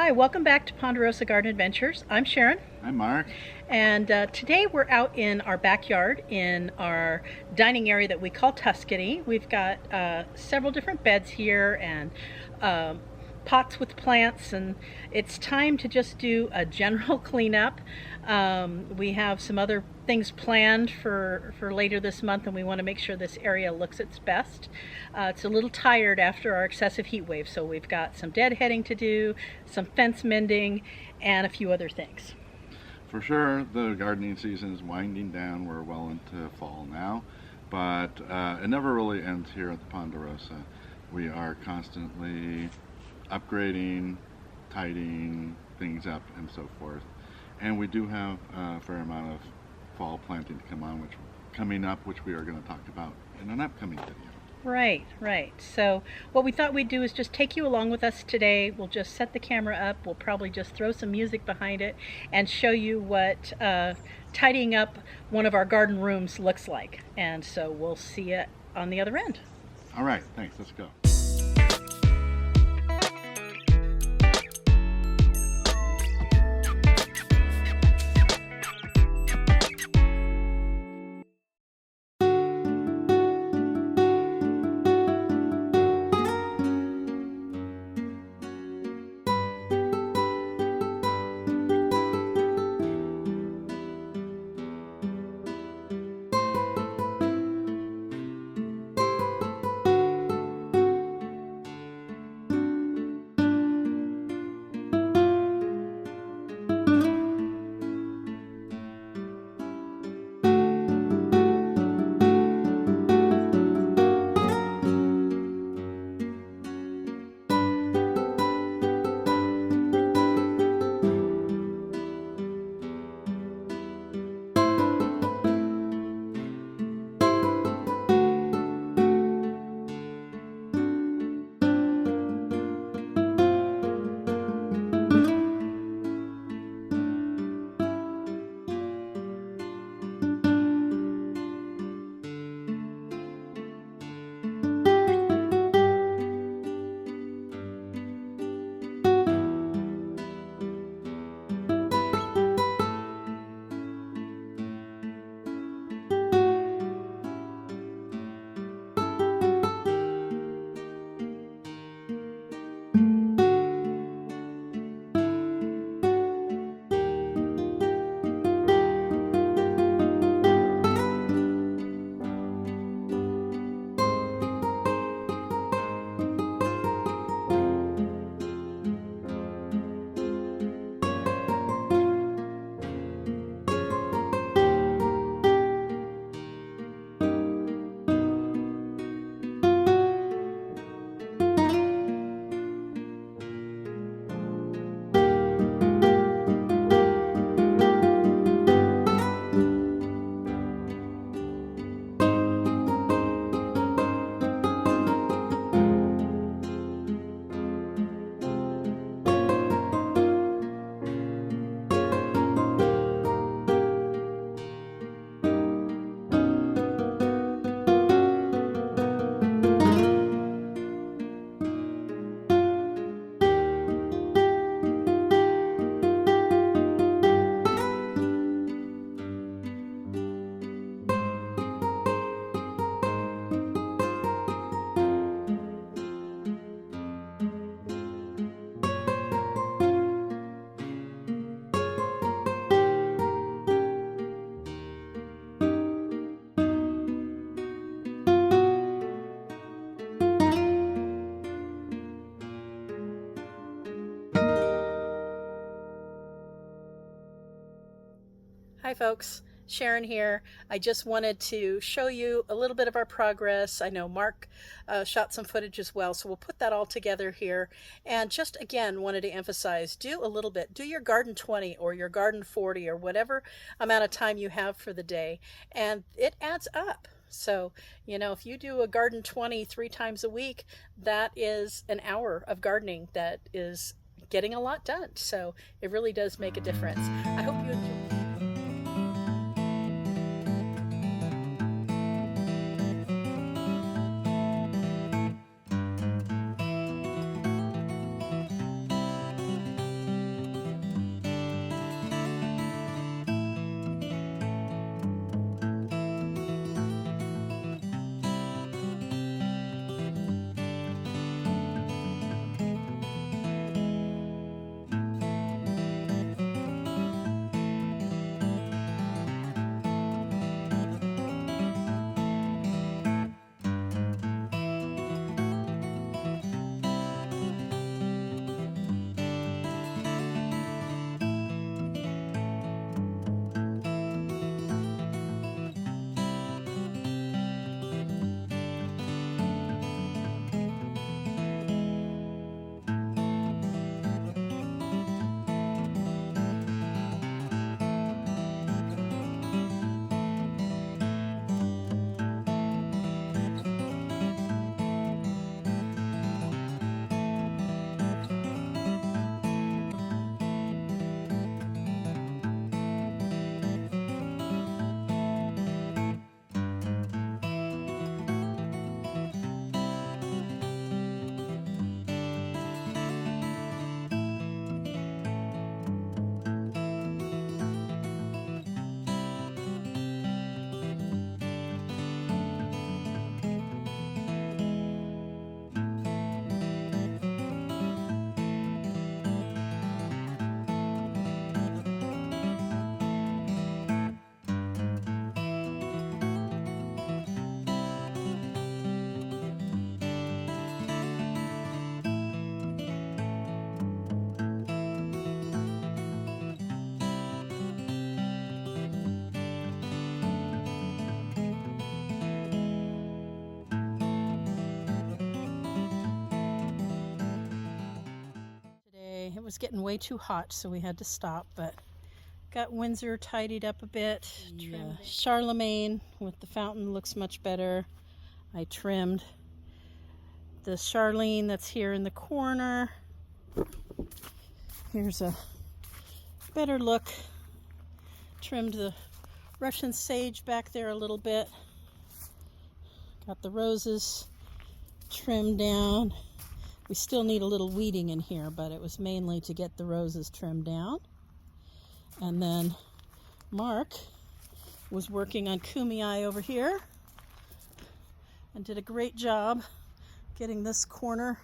Hi, welcome back to Ponderosa Garden Adventures. I'm Sharon, Hi, Mark. and today we're out in our backyard in our dining area that we call Tuscany. We've got several different beds here and um pots with plants, and it's time to just do a general cleanup. We have some other things planned for later this month, and we want to make sure this area looks its best. It's a little tired after our excessive heat wave, so we've got some deadheading to do, some fence mending, and a few other things. For sure, the gardening season is winding down. We're well into fall now, but it never really ends here at the Ponderosa. We are constantly upgrading, tidying things up, and so forth. And we do have a fair amount of fall planting to coming up, which we are going to talk about in an upcoming video. Right, right. So, what we thought we'd do is just take you along with us today. We'll just set the camera up. We'll probably just throw some music behind it and show you what tidying up one of our garden rooms looks like. And so, we'll see you on the other end. All right, thanks. Let's go. Hi, folks. Sharon here. I just wanted to show you a little bit of our progress. I know Mark shot some footage as well, so we'll put that all together here. And just again, wanted to emphasize, do a little bit. Do your garden 20 or your garden 40 or whatever amount of time you have for the day, and it adds up. So, if you do a garden 20 3 times a week, that is an hour of gardening that is getting a lot done. So it really does make a difference. I hope you enjoy. was getting way too hot, so we had to stop, but got Windsor tidied up a bit. Charlemagne with the fountain looks much better. I trimmed the Charlene that's here in the corner. Here's a better look. Trimmed the Russian sage back there a little bit. Got the roses trimmed down. We still need a little weeding in here, but it was mainly to get the roses trimmed down. And then Mark was working on Kumii over here and did a great job getting this corner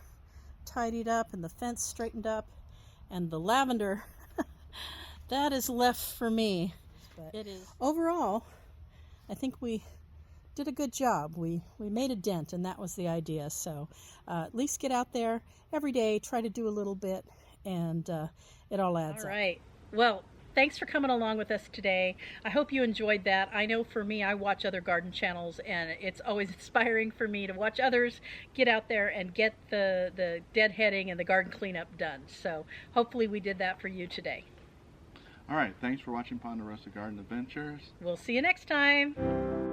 tidied up and the fence straightened up, and the lavender that is left for me. It is. Overall, I think we did a good job. We made a dent, and that was the idea. So at least get out there every day, try to do a little bit, and it all adds up. All right. Well, thanks for coming along with us today. I hope you enjoyed that. I know for me, I watch other garden channels, and it's always inspiring for me to watch others get out there and get the deadheading and the garden cleanup done. So hopefully we did that for you today. All right, thanks for watching Ponderosa Garden Adventures. We'll see you next time.